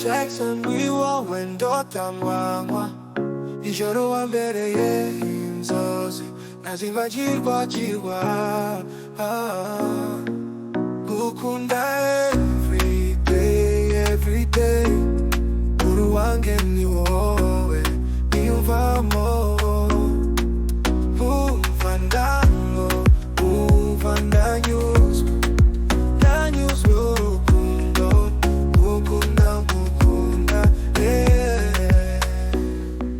Jackson, NIWOWE ndota manywa ijoro wambereye inzozi nazibagirwa gukunda every day uru wange ni wowe niyumvamo umva ndanyuzwe urukundo ngukunda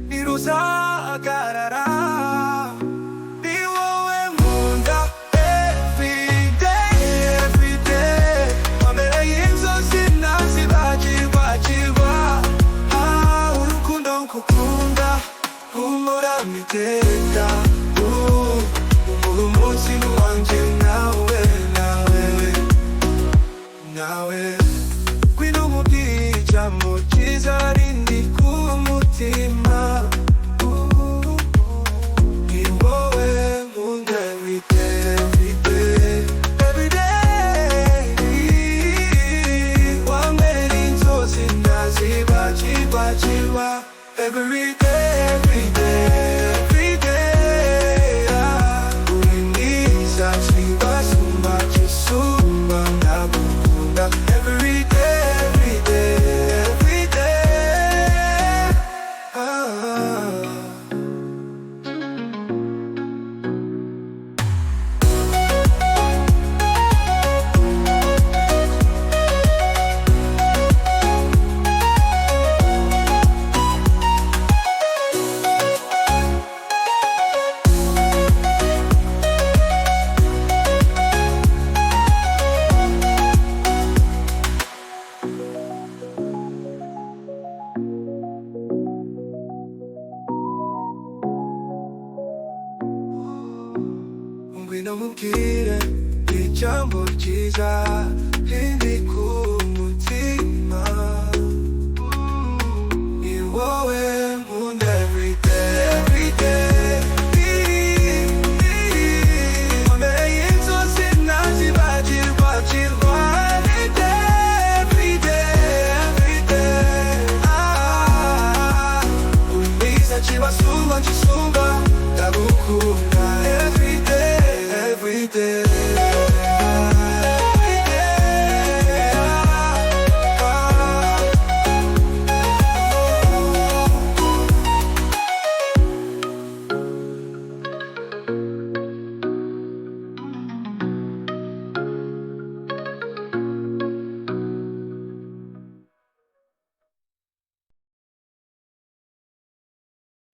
ntiruzahagarara ni wowe nkunda every day wambereye inzozi nazibagirwa urukundo ngukunda humura miteka umunsi wanjye nawe ngwino umubwire ijambo ryiza rindi ku mutima ni wowe nkunda every day wambereye inzozi nazibagirwa every day uri mwiza sibasumba kisumba ndagukunda every day ngwino mubwire ijambo ryiza rindi ku